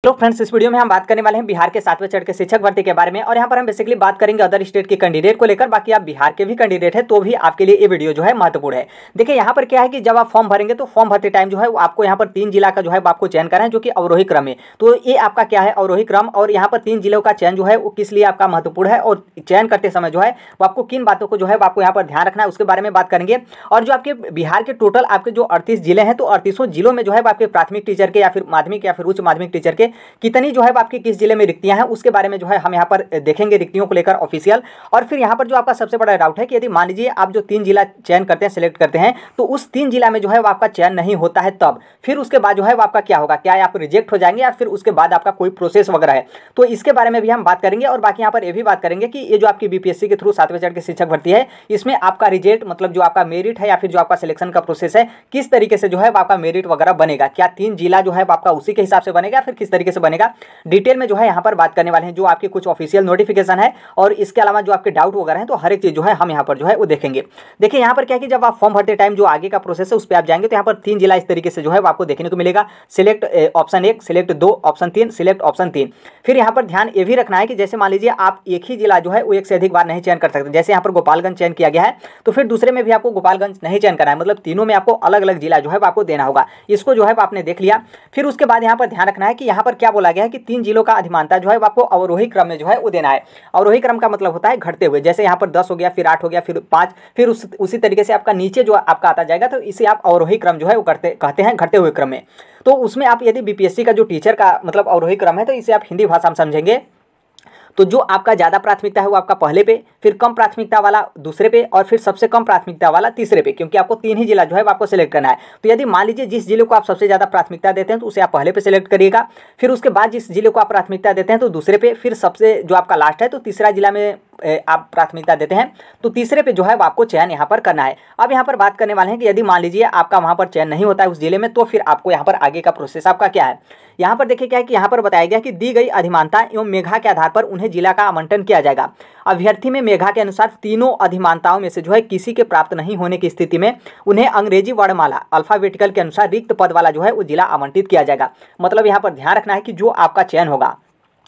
Hello friends, इस video में हम बात करने वाले हैं बिहार के 7वें चरण के शिक्षक भर्ती के बारे में। और यहाँ पर हम बेसिकली बात करेंगे अदर स्टेट के कैंडिडेट को लेकर। बाकी आप बिहार के भी कैंडिडेट है तो भी आपके लिए ये वीडियो जो है महत्वपूर्ण है। देखिए यहाँ पर क्या है कि जब आप फॉर्म भरेंगे तो फॉर्म भरते टाइम जो है आपको यहाँ पर 3 जिला का जो है आपको चयन करना है, जो कि अवरोही क्रम है। तो ये आपका क्या है, अवरोही क्रम। और यहाँ पर 3 जिलों का चयन जो है वो किस लिए आपका महत्वपूर्ण है, और चयन करते समय जो है वो आपको किन बातों को जो है आपको यहाँ पर ध्यान रखना है, उसके बारे में बात करेंगे। और जो आपके बिहार के टोटल आपके जो 38 जिले हैं, तो 38 जिलों में जो है आपके प्राथमिक टीचर के या फिर माध्यमिक या फिर उच्च माध्यमिक टीचर के कितनी जो है आपकी किस जिले में रिक्तियां हैं, उसके बारे में जो है हम यहाँ पर देखेंगे, रिक्तियों को लेकर ऑफिशियल। और फिर यहाँ पर जो आपका सबसे बड़ा डाउट है कि यदि मान लीजिए आप जो 3 जिला चयन करते हैं, सिलेक्ट करते हैं, तो उस 3 जिला में जो है वो आपका चयन नहीं होता है, तब फिर उसके बाद जो है वो आपका क्या होगा, क्या आप रिजेक्ट हो जाएंगे या फिर उसके बाद आपका कोई प्रोसेस वगैरह है, तो इसके बारे में भी हम बात करेंगे। और बाकी यहाँ पर ये भी बात करेंगे कि ये जो आपकी बीपीएससी के थ्रू 7वें चरण की शिक्षक भर्ती है, इसमें आपका रिजल्ट मतलब जो आपका मेरिट है या फिर जो आपका सिलेक्शन का प्रोसेस है, किस तरीके से जो है आपका मेरिट वगैरह बनेगा, क्या 3 जिला जो है आपका उसी के हिसाब से बनेगा, फिर किस तरीके से बनेगा, डिटेल में जो है यहाँ पर बात करने वाले हैं। जो आपके कुछ ऑफिशियल नोटिफिकेशन है और इसके अलावा जो आपके डाउट वगैरह हैं, तो हर एक चीज जो है हम यहाँ पर जो है वो देखेंगे। देखिए यहाँ पर क्या है कि जब आप फॉर्म भरते टाइम जो आगे का प्रोसेस है उस पर आप जाएंगे, तो यहाँ पर 3 जिला इस तरीके से जो है आपको देखने को मिलेगा। Select option 1, select 2, option 3, select option 3। फिर यहाँ पर ध्यान ये भी रखना है कि जैसे मान लीजिए आप एक ही जिला जो है वो एक से अधिक बार नहीं चयन कर सकते। जैसे यहाँ पर गोपालगंज चयन किया गया है, तो फिर दूसरे में भी आपको गोपालगंज नहीं चयन करना है, मतलब तीनों में आपको अलग अलग जिला जो है आपको देना होगा। इसको जो है आपने देख लिया। फिर उसके बाद यहाँ पर ध्यान रखना है कि यहाँ पर क्या बोला गया है कि 3 जिलों का अधिमानता जो है आपको अवरोही क्रम में जो है वो देना है। अवरोही क्रम का मतलब होता है घटते हुए। जैसे यहाँ पर 10 हो गया, फिर 8 हो गया, फिर 5, फिर उसी तरीके से आपका नीचे जो आपका आता जाएगा, तो इसे आप अवरोही क्रम जो है वो कहते हैं घटते हुए क्रम में। तो उसमें आप यदि बीपीएससी का जो टीचर का मतलब अवरोही क्रम है, तो इसे आप हिंदी भाषा में समझेंगे तो जो आपका ज़्यादा प्राथमिकता है वो आपका पहले पे, फिर कम प्राथमिकता वाला दूसरे पे, और फिर सबसे कम प्राथमिकता वाला तीसरे पे, क्योंकि आपको 3 ही जिला जो है आपको सिलेक्ट करना है। तो यदि मान लीजिए जिस जिले को आप सबसे ज़्यादा प्राथमिकता देते हैं तो उसे आप पहले पे सिलेक्ट करिएगा। फिर उसके बाद जिस जिले को आप प्राथमिकता देते हैं तो दूसरे पे, फिर सबसे जो आपका लास्ट है तो तीसरा जिला में आप प्राथमिकता देते हैं तो तीसरे पे जो है वो आपको चयन यहाँ पर करना है। अब यहाँ पर बात करने वाले हैं कि यदि मान लीजिए आपका वहाँ पर चयन नहीं होता है उस जिले में, तो फिर आपको यहाँ पर आगे का प्रोसेस आपका क्या है। यहाँ पर देखिए क्या है कि यहाँ पर बताया गया कि दी गई अधिमानता एवं मेधा के आधार पर उन्हें जिला का आवंटन किया जाएगा। अभ्यर्थी में मेधा के अनुसार तीनों अधिमानताओं में से जो है किसी के प्राप्त नहीं होने की स्थिति में उन्हें अंग्रेजी वर्णमाला अल्फाबेटिकल के अनुसार रिक्त पद वाला जो है वो जिला आवंटित किया जाएगा। मतलब यहाँ पर ध्यान रखना है कि जो आपका चयन होगा,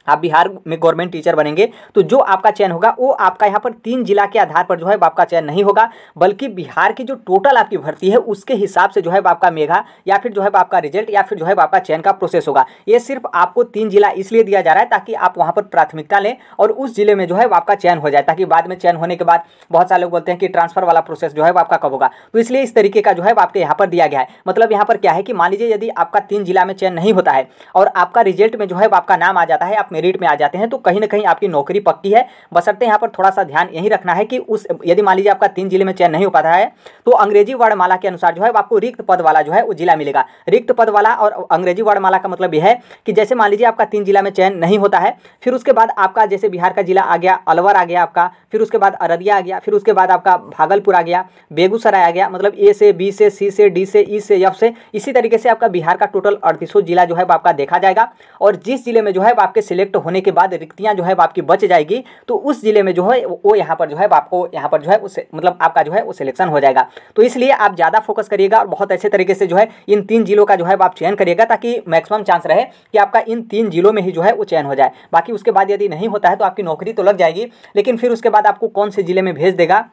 आप बिहार में गवर्नमेंट टीचर बनेंगे तो जो आपका चयन होगा वो आपका यहाँ पर 3 जिला के आधार पर जो है आपका चयन नहीं होगा, बल्कि बिहार की जो टोटल आपकी भर्ती है उसके हिसाब से जो है आपका मेधा या फिर जो है आपका रिजल्ट या फिर जो है आपका चयन का प्रोसेस होगा। ये सिर्फ आपको 3 जिला इसलिए दिया जा रहा है ताकि आप वहाँ पर प्राथमिकता लें और उस जिले में जो है आपका चयन हो जाए, ताकि बाद में चयन होने के बाद बहुत सारे लोग बोलते हैं कि ट्रांसफर वाला प्रोसेस जो है आपका कब होगा। तो इसलिए इस तरीके का जो है आपके यहाँ पर दिया गया है। मतलब यहाँ पर क्या है कि मान लीजिए यदि आपका 3 जिला में चयन नहीं होता है और आपका रिजल्ट में जो है आपका नाम आ जाता है, आप मेरिट में आ जाते हैं, तो कहीं ना कहीं आपकी नौकरी पक्की है। बशर्ते यहाँ पर थोड़ा सा ध्यान यही रखना है कि उस यदि मान लीजिए आपका 3 जिले में चयन नहीं हो पाता है तो अंग्रेजी वर्णमाला के अनुसार जो है आपको रिक्त पद वाला जो है वो जिला मिलेगा। रिक्त पद वाला और अंग्रेजी वर्णमाला का मतलब यह है कि जैसे मान लीजिए आपका 3 जिला में चयन नहीं होता है, फिर उसके बाद आपका जैसे बिहार का जिला आ गया, अलवर आ गया आपका, फिर उसके बाद अररिया आ गया, फिर उसके बाद आपका भागलपुर आ गया, बेगूसराय आ गया, मतलब ए से बी से सी से डी से ई से एफ से, इसी तरीके से आपका बिहार का टोटल 38 जिला जो है आपका देखा जाएगा। और जिस जिले में जो है आपके सिलेक्ट होने के बाद रिक्तियां जो है आपकी बच जाएगी, तो उस जिले में जो है वो यहाँ पर जो है आपको यहाँ पर जो है उस मतलब आपका जो है वो सिलेक्शन हो जाएगा। तो इसलिए आप ज़्यादा फोकस करिएगा और बहुत अच्छे तरीके से जो है इन 3 जिलों का जो है आप चयन करिएगा, ताकि मैक्सिमम चांस रहे कि आपका इन 3 जिलों में ही जो है वो चयन हो जाए। बाकी उसके बाद यदि नहीं होता है तो आपकी नौकरी तो लग जाएगी, लेकिन फिर उसके बाद आपको कौन से जिले में भेज देगा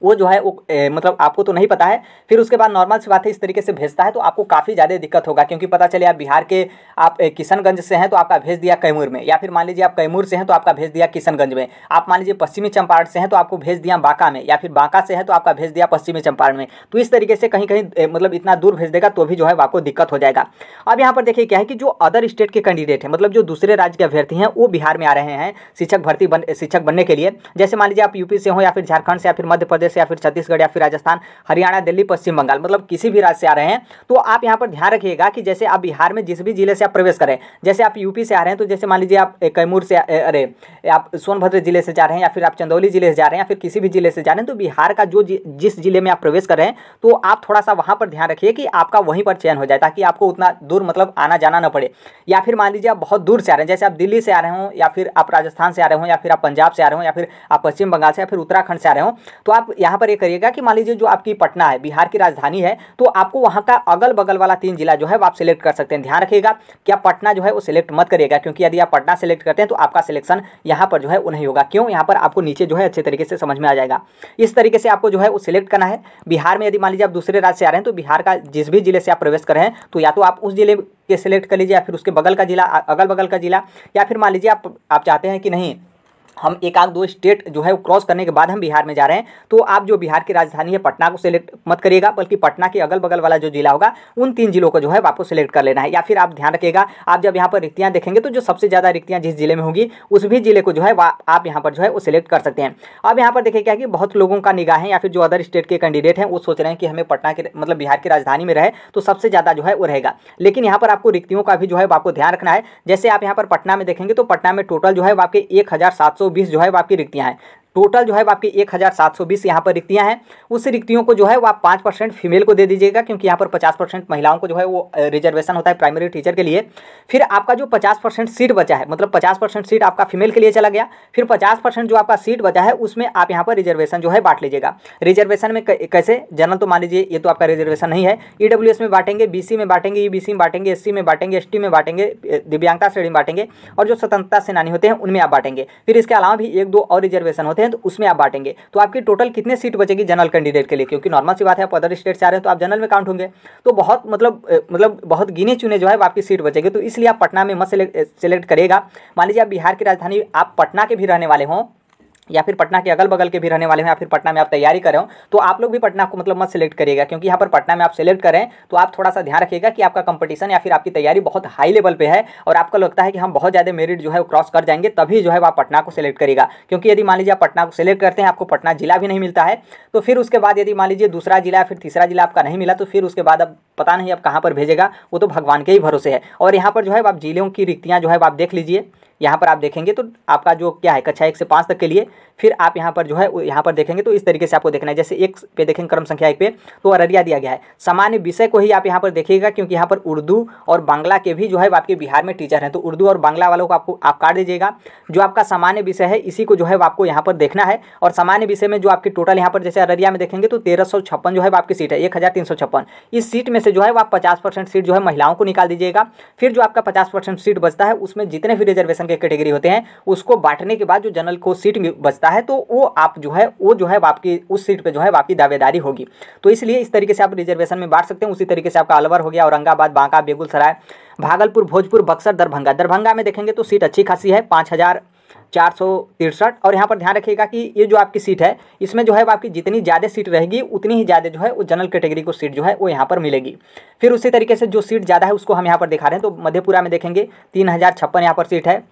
वो जो है वो मतलब आपको तो नहीं पता है। फिर उसके बाद नॉर्मल सी बात है, इस तरीके से भेजता है तो आपको काफ़ी ज़्यादा दिक्कत होगा, क्योंकि पता चले आप बिहार के आप किशनगंज से हैं तो आपका भेज दिया कैमूर में, या फिर मान लीजिए आप कैमूर से हैं तो आपका भेज दिया किशनगंज में, आप मान लीजिए पश्चिमी चंपारण से हैं तो आपको भेज दिया बांका में, या फिर बांका से है तो आपका भेज दिया पश्चिमी चंपारण में। तो इस तरीके से कहीं कहीं मतलब इतना दूर भेज देगा तो भी जो है आपको दिक्कत हो जाएगा। अब यहाँ पर देखिए क्या है कि जो अदर स्टेट के कैंडिडेट हैं, मतलब जो दूसरे राज्य के अभ्यर्थी हैं, वो बिहार में आ रहे हैं शिक्षक बनने के लिए। जैसे मान लीजिए आप यूपी से हो, या फिर झारखंड से, या फिर मध्य प्रदेश, या फिर छत्तीसगढ़, फिर राजस्थान, हरियाणा, दिल्ली, पश्चिम बंगाल, मतलब किसी भी राज्य से आ रहे हैं, तो आप यहाँ पर ध्यान रखिएगा कि जैसे आप बिहार में जिस भी जिले से आप प्रवेश करें, जैसे आप यूपी से आ रहे हैं तो जैसे मान लीजिए आप कैमूर से आप सोनभद्र जिले से जा रहे हैं, या फिर आप चंदौली जिले से जा रहे हैं, या फिर किसी भी जिले से जा रहे हैं, तो बिहार का जो जिस जिले में आप प्रवेश कर रहे हैं तो आप थोड़ा सा वहाँ पर ध्यान रखिए कि आपका वहीं पर चयन हो जाए, ताकि आपको उतना दूर मतलब आना जाना न पड़े। या फिर मान लीजिए आप बहुत दूर से आ रहे हैं, जैसे आप दिल्ली से आ रहे हो, या फिर आप राजस्थान से आ रहे हो, या फिर आप पंजाब से आ रहे हो, या फिर आप पश्चिम बंगाल से, या फिर उत्तराखंड से आ रहे हो, तो आप यहाँ पर ये करिएगा कि मान लीजिए जो आपकी पटना है, बिहार की राजधानी है, तो आपको वहाँ का अगल बगल वाला 3 जिला जो है वो आप सिलेक्ट कर सकते हैं। ध्यान रखिएगा कि आप पटना जो है वो सिलेक्ट मत करिएगा, क्योंकि यदि आप पटना सिलेक्ट करते हैं तो आपका सिलेक्शन यहाँ पर जो है वो नहीं होगा। क्यों? यहाँ पर आपको नीचे जो है अच्छे तरीके से समझ में आ जाएगा। इस तरीके से आपको जो है वो सिलेक्ट करना है। बिहार में यदि मान लीजिए आप दूसरे राज्य से आ रहे हैं तो बिहार का जिस भी जिले से आप प्रवेश कर रहे हैं तो या तो आप उस जिले के सिलेक्ट कर लीजिए या फिर उसके बगल का जिला, अगल बगल का जिला, या फिर मान लीजिए आप चाहते हैं कि नहीं हम एक आध 2 स्टेट जो है वो क्रॉस करने के बाद हम बिहार में जा रहे हैं, तो आप जो बिहार की राजधानी है पटना को सिलेक्ट मत करिएगा, बल्कि पटना के अगल बगल वाला जो जिला होगा उन 3 जिलों को जो है आपको सिलेक्ट कर लेना है। या फिर आप ध्यान रखिएगा, आप जब यहाँ पर रिक्तियाँ देखेंगे तो जो सबसे ज़्यादा रिक्तियाँ जिस जिले में होंगी उस भी जिले को जो है आप यहाँ पर जो है वो सिलेक्ट कर सकते हैं। अब यहाँ पर देखिए क्या है कि बहुत लोगों का निगाह है या फिर जो अदर स्टेट के कैंडिडेट हैं वो सोच रहे हैं कि हमें पटना के मतलब बिहार की राजधानी में रहे तो सबसे ज़्यादा जो है वो रहेगा। लेकिन यहाँ पर आपको रिक्तियों का भी जो है आपको ध्यान रखना है। जैसे आप यहाँ पर पटना में देखेंगे तो पटना में टोटल जो है आपके 1720 जो है आपकी रिक्तियाँ हैं। टोटल जो है आपकी 1720 यहाँ पर रिक्तियाँ हैं। उस रिक्तियों को जो है वो आप 5% फीमेल को दे दीजिएगा, क्योंकि यहाँ पर 50% महिलाओं को जो है वो रिजर्वेशन होता है प्राइमरी टीचर के लिए। फिर आपका जो 50% सीट बचा है, मतलब 50% सीट आपका फीमेल के लिए चला गया, फिर 50% जो आपका सीट बचा है उसमें आप यहाँ पर रिजर्वेशन जो है बांट लीजिएगा। रिजर्वेशन में कैसे? जनरल तो मान लीजिए ये तो आपका रिजर्वेशन नहीं है, EWS में बांटेंगे, BC में बांटेंगे, EBC में बांटेंगे, SC में बांटेंगे, ST में बांटेंगे, दिव्यांगता श्रेणी में बांटेंगे, और जो स्वतंत्रता सेनानी होते हैं उनमें आप बांटेंगे। फिर इसके अलावा भी 1-2 और रिजर्वेशन होते हैं तो उसमें आप बांटेंगे। तो आपकी टोटल कितने सीट बचेगी जनरल कैंडिडेट के लिए? क्योंकि नॉर्मल सी बात है, आप अदर स्टेट से आ रहे हैं तो आप जनरल में काउंट होंगे, तो बहुत मतलब बहुत गिने चुने जो है आपकी सीट बचेगी। तो इसलिए आप पटना में मत सिलेक्ट करिएगा। मान लीजिए आप बिहार की राजधानी, आप पटना के भी रहने वाले हों या फिर पटना के अगल बगल के भी रहने वाले हैं, या फिर पटना में आप तैयारी कर रहे हो, तो आप लोग भी पटना को मतलब मत सिलेक्ट करिएगा, क्योंकि यहाँ पर पटना में आप सिलेक्ट करें तो आप थोड़ा सा ध्यान रखिएगा कि आपका कंपटीशन या फिर आपकी तैयारी बहुत हाई लेवल पे है और आपको लगता है कि हम बहुत ज़्यादा मेरिट जो है वो क्रॉस कर जाएंगे, तभी जो है आप पटना को सिलेक्ट करिएगा। क्योंकि यदि मान लीजिए आप पटना को सिलेक्ट करते हैं, आपको पटना जिला भी नहीं मिलता है, तो फिर उसके बाद यदि मान लीजिए दूसरा जिला या फिर तीसरा जिला आपका नहीं मिला, तो फिर उसके बाद अब पता नहीं अब कहाँ पर भेजेगा, वो तो भगवान के ही भरोसे है। और यहाँ पर जो है आप जिलों की रिक्तियाँ जो है आप देख लीजिए। यहाँ पर आप देखेंगे तो आपका जो क्या है कक्षा 1 से 5 तक के लिए, फिर आप यहाँ पर जो है यहाँ पर देखेंगे तो इस तरीके से आपको देखना है। जैसे 1 पे देखेंगे क्रम संख्या 1 पे तो अररिया दिया गया है। सामान्य विषय को ही आप यहाँ पर देखिएगा, क्योंकि यहाँ पर उर्दू और बांग्ला के भी जो है आपके बिहार में टीचर हैं, तो उर्दू और बांग्ला वालों को आप काट दीजिएगा। जो आपका सामान्य विषय है इसी को जो है आपको यहाँ पर देखना है। और सामान्य विषय में जो आपकी टोटल यहाँ पर जैसे अररिया में देखेंगे तो 1356 जो है आपकी सीट है, 1356। इस सीट में से जो है आप 50% सीट जो है महिलाओं को निकाल दीजिएगा। फिर जो आपका 50% सीट बचता है उसमें जितने भी रिजर्वेशन के कैटेगरी होते हैं उसको बांटने के बाद जो जनरल को सीट बचता है तो वो आप जो है आपकी उस सीट पे जो है आपकी दावेदारी होगी। तो इसलिए इस तरीके से आप रिजर्वेशन में बांट सकते हैं। उसी तरीके से आपका अलवर हो गया, औरंगाबाद, बांका, बेगूसराय, भागलपुर, भोजपुर, बक्सर, दरभंगा में देखेंगे तो सीट अच्छी खासी है, 5463। और यहाँ पर ध्यान रखिएगा कि ये जो आपकी सीट है इसमें जो है आपकी जितनी ज़्यादा सीट रहेगी उतनी ही ज़्यादा जो है वो जनरल कैटेगरी को सीट जो है वो यहाँ पर मिलेगी। फिर उसी तरीके से जो सीट ज़्यादा है उसको हम यहाँ पर दिखा रहे हैं। तो मधेपुरा में देखेंगे 3056 यहाँ पर सीट है।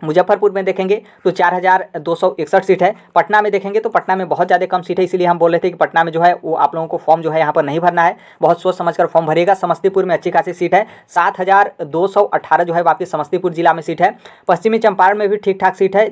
मुजफ्फरपुर में देखेंगे तो 4261 सीट है। पटना में देखेंगे तो पटना में बहुत ज़्यादा कम सीट है, इसीलिए हम बोल रहे थे कि पटना में जो है वो आप लोगों को फॉर्म जो है यहाँ पर नहीं भरना है, बहुत सोच समझ कर फॉर्म भरिएगा। समस्तीपुर में अच्छी खासी सीट है, 7218 जो है आपकी समस्तीपुर जिला में सीट है। पश्चिमी चंपारण में भी ठीक ठाक सीट है,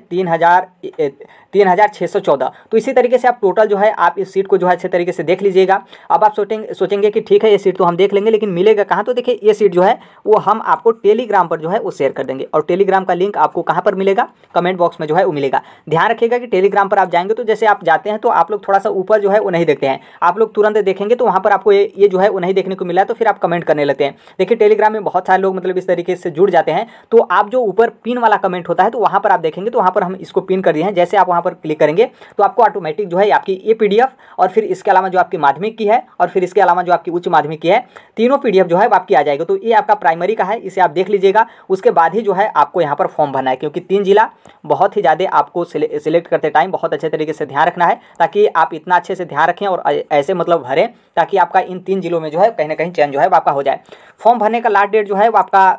3614। तो इसी तरीके से आप टोटल जो है आप इस सीट को जो है अच्छे तरीके से देख लीजिएगा। अब आप सोचेंगे कि ठीक है ये सीट तो हम देख लेंगे, लेकिन मिलेगा कहाँ? तो देखिए ये सीट जो है वो हम आपको टेलीग्राम पर जो है वो शेयर कर देंगे, और टेलीग्राम का लिंक आपको कहाँ पर मिलेगा? कमेंट बॉक्स में जो है वो मिलेगा। ध्यान रखिएगा कि टेलीग्राम पर आप जाएंगे तो जैसे आप जाते हैं तो आप लोग थोड़ा सा ऊपर जो है वो नहीं देखते हैं, आप लोग तुरंत देखेंगे तो वहाँ पर आपको ये जो है वो नहीं देखने को मिला, तो फिर आप कमेंट करने लगते हैं। देखिए टेलीग्राम में बहुत सारे लोग मतलब इस तरीके से जुड़ जाते हैं, तो आप जो ऊपर पिन वाला कमेंट होता है तो वहाँ पर आप देखेंगे तो वहाँ पर हम इसको पिन कर दिए हैं। जैसे आप वहाँ पर क्लिक करेंगे तो आपको ऑटोमेटिक जो है आपकी ये PDF और फिर इसके अलावा जो आपकी माध्यमिक की है और फिर इसके अलावा जो आपकी उच्च माध्यमिक की है, तीनों PDF जो है आपकी आ जाएगी। तो ये आपका प्राइमरी का है, इसे आप देख लीजिएगा। उसके बाद ही जो है आपको यहाँ पर फॉर्म भरना है, क्योंकि 3 जिला बहुत ही ज़्यादा आपको सिलेक्ट करते टाइम बहुत अच्छे तरीके से ध्यान रखना है, ताकि आप इतना अच्छे से ध्यान रखें और ऐसे मतलब भरें ताकि आपका इन 3 जिलों में जो है कहीं ना कहीं चयन जो है आपका हो जाए। फॉर्म भरने का लास्ट डेट जो है वो आपका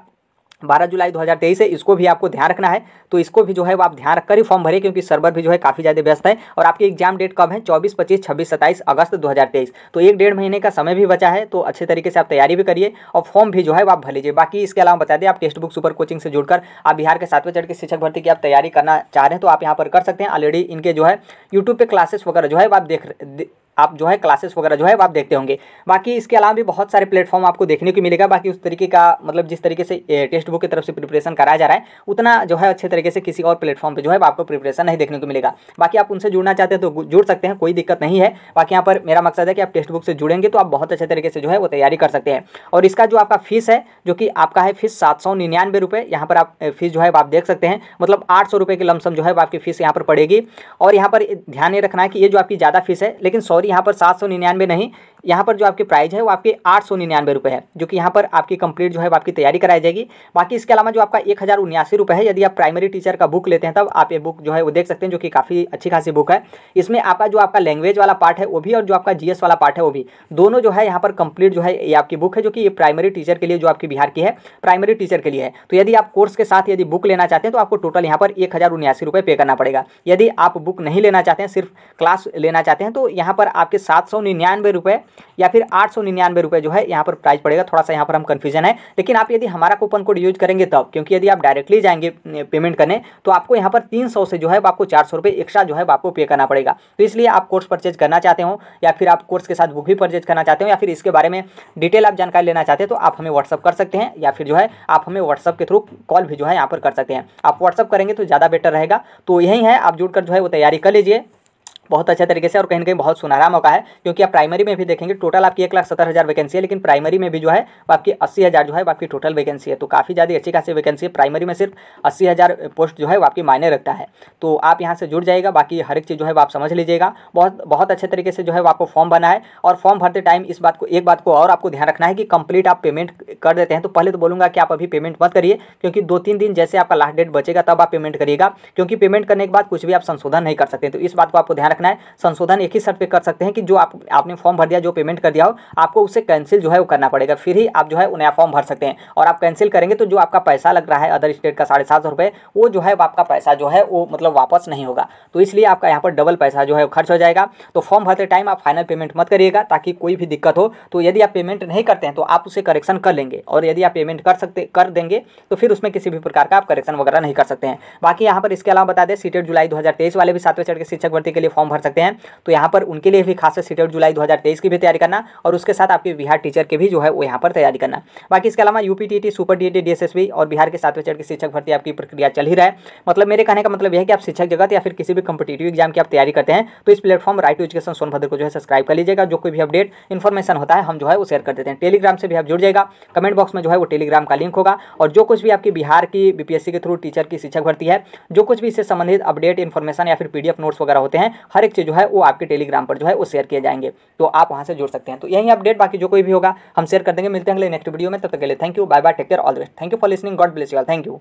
12 जुलाई 2023 है, इसको भी आपको ध्यान रखना है। तो इसको भी जो है वो आप ध्यान रखकर ही फॉर्म भरें, क्योंकि सर्वर भी जो है काफ़ी ज़्यादा व्यस्त है। और आपकी एग्जाम डेट कब है? 24, 25, 26, 27 अगस्त 2023। तो 1-1.5 महीने का समय भी बचा है, तो अच्छे तरीके से आप तैयारी भी करिए और फॉर्म भी जो है वो आप भर लीजिए। बाकी इसके अलावा बता दें, आप टेक्स्ट बुक सुपर कोचिंग से जुड़कर आप बिहार के 7वें चरण की शिक्षक भर्ती की आप तैयारी करना चाह रहे हैं तो आप यहाँ पर कर सकते हैं। ऑलरेडी इनके जो है यूट्यूब पर क्लासेस वगैरह जो है आप आप जो है क्लासेस वगैरह जो है आप देखते होंगे। बाकी इसके अलावा भी बहुत सारे प्लेटफॉर्म आपको देखने को मिलेगा। बाकी उस तरीके का मतलब जिस तरीके से टेक्स्ट बुक की तरफ से प्रिपरेशन कराया जा रहा है उतना जो है अच्छे तरीके से किसी और प्लेटफॉर्म पे जो है आपको प्रिपरेशन नहीं देखने को मिलेगा। बाकी आप उनसे जुड़ना चाहते हैं तो जुड़ सकते हैं, कोई दिक्कत नहीं है। बाकी यहाँ पर मेरा मकसद है कि आप टेक्स्ट बुक से जुड़ेंगे तो आप बहुत अच्छे तरीके से जो है वो तैयारी कर सकते हैं। और इसका जो आपका फीस है जो कि आपका है फीस 799 रुपये, यहाँ पर आप फीस जो है आप देख सकते हैं, मतलब 800 रुपये की लमसम जो है आपकी फीस यहाँ पर पड़ेगी। और यहाँ पर ध्यान ये रखना है कि ये जो आपकी ज़्यादा फीस है, लेकिन सॉरी यहाँ पर 799 नहीं, यहाँ पर जो आपकी प्राइस है वो आपकी 899 रुपये है, जो कि यहाँ पर आपकी कंप्लीट जो है आपकी तैयारी कराई जाएगी। बाकी इसके अलावा जो आपका 1079 रुपये है, यदि आप प्राइमरी टीचर का बुक लेते हैं तब आप ये बुक जो है वो देख सकते हैं, जो कि काफ़ी अच्छी खासी बुक है। इसमें आपका जो आपका लैंग्वेज वाला पार्ट है वो भी और जो आपका जीएस वाला पार्ट है वो भी, दोनों जो है यहाँ पर कंप्लीट जो है ये आपकी बुक है, जो कि ये प्राइमरी टीचर के लिए जो आपकी बिहार की है प्राइमरी टीचर के लिए है। तो यदि आप कोर्स के साथ यदि बुक लेना चाहते हैं तो आपको टोटल यहाँ पर 1079 रुपये पे करना पड़ेगा। यदि आप बुक नहीं लेना चाहते हैं, सिर्फ क्लास लेना चाहते हैं, तो यहाँ पर आपके 799 रुपये या फिर 899 रुपये जो है यहाँ पर प्राइस पड़ेगा। थोड़ा सा यहाँ पर हम कन्फ्यूजन है, लेकिन आप यदि हमारा कूपन कोड यूज करेंगे तब, क्योंकि यदि आप डायरेक्टली जाएंगे पेमेंट करने तो आपको यहाँ पर 300 से जो है आपको 400 रुपये एक्स्ट्रा जो है आपको पे करना पड़ेगा। तो इसलिए आप कोर्स परचेज करना चाहते हो या फिर आप कोर्स के साथ बुक भी परचेज करना चाहते हो या फिर इसके बारे में डिटेल आप जानकारी लेना चाहते हैं तो आप हमें व्हाट्सअप कर सकते हैं, या फिर जो है आप हमें व्हाट्सअप के थ्रू कॉल भी जो है यहाँ पर कर सकते हैं। आप व्हाट्सअप करेंगे तो ज़्यादा बेटर रहेगा। तो यही है, आप जुड़कर जो है वो तैयारी कर लीजिए बहुत अच्छे तरीके से। और कहीं ना कहीं बहुत सुनहरा मौका है, क्योंकि आप प्राइमरी में भी देखेंगे टोटल आपकी 1,70,000 वैकेंसी है, लेकिन प्राइमरी में भी जो है आपकी 80,000 जो है आपकी टोटल वैकेंसी है। तो काफ़ी ज़्यादा अच्छी खासी वैकेंसी है। प्राइमरी में सिर्फ 80,000 पोस्ट जो है वो आपकी मायने रखता है। तो आप यहाँ से जुड़ जाइएगा। बाकी हर एक चीज़ जो है आप समझ लीजिएगा। बहुत अच्छे तरीके से जो है आपको फॉर्म बना है। और फॉर्म भरते टाइम एक बात को और आपको ध्यान रखना है कि कंप्लीट आप पेमेंट कर देते हैं तो पहले तो बोलूँगा कि आप अभी पेमेंट मत करिए, क्योंकि 2-3 दिन जैसे आपका लास्ट डेट बचेगा तब आप पेमेंट करिएगा, क्योंकि पेमेंट करने के बाद कुछ भी आप संशोधन नहीं कर सकते। तो इस बात को आपको ध्यान रखना है। संशोधन एक ही शर्त पे कर सकते हैं कि जो आपने फॉर्म भर दिया, जो पेमेंट कर दिया हो, आपको उसे कैंसिल जो है वो करना पड़ेगा, फिर ही आप जो है नया फॉर्म भर सकते हैं। और आप कैंसिल करेंगे तो जो आपका पैसा लग रहा है अदर स्टेट का 750 रुपये, वो जो है आपका पैसा जो है वो मतलब वापस नहीं होगा। तो इसलिए आपका यहाँ पर डबल पैसा जो है खर्च हो जाएगा। तो फॉर्म भरते टाइम आप फाइनल पेमेंट मत करिएगा, ताकि कोई भी दिक्कत हो तो यदि आप पेमेंट नहीं करते हैं तो आप उसे करेक्शन कर लेंगे, और यदि आप पेमेंट कर देंगे तो फिर उसमें किसी भी प्रकार का आप करेक्शन वगैरह नहीं कर सकते हैं। बाकी यहाँ पर इसके अलावा बता दें, सीटेट जुलाई 2023 वाले भी 7वें चरण के शिक्षक भर्ती के लिए फॉर्म भर सकते हैं। तो यहाँ पर उनके लिए भी खास सीटेट जुलाई 2023 की भी तैयारी करना, और उसके साथ आपके बिहार टीचर के भी जो है वो यहाँ पर तैयारी करना। बाकी इसके अलावा यूपीटीटी, सुपर टीटी, डीएसएसबी और बिहार के 7वें चरण की शिक्षक भर्ती आपकी प्रक्रिया चल ही रहा है। मतलब मेरे कहने का मतलब यह है कि आप शिक्षक जगत या फिर किसी भी कॉम्पिटिटिव एग्जाम की आप तैयारी करते हैं तो इस platform right to education Sonbhadra को जो है सब्सक्राइब कर लीजिएगा। जो कोई भी अपडेट इन्फॉर्मेशन होता है हम जो है वो शेयर कर देते हैं। टेलीग्राम से भी आप जुड़ जाएगा, कमेंट बॉक्स में जो है वो टेलीग्राम का लिंक होगा। और जो कुछ भी आपकी बिहार की बीपीएससी के थ्रू टीचर की शिक्षक भर्ती है, जो कुछ भी इससे संबंधित अपडेट इन्फॉर्मेशन या फिर पीडीएफ नोट्स वगैरह होते हैं, हर एक चीज़ जो है वो आपके टेलीग्राम पर जो है वो शेयर किए जाएंगे, तो आप वहां से जुड़ सकते हैं। तो यही अपडेट, बाकी जो कोई भी होगा हम शेयर कर देंगे। मिलते हैं अगले नेक्स्ट वीडियो में, तब तक के लिए thank you, bye bye, take care, all the best. Thank you for listening, God bless you all, thank you.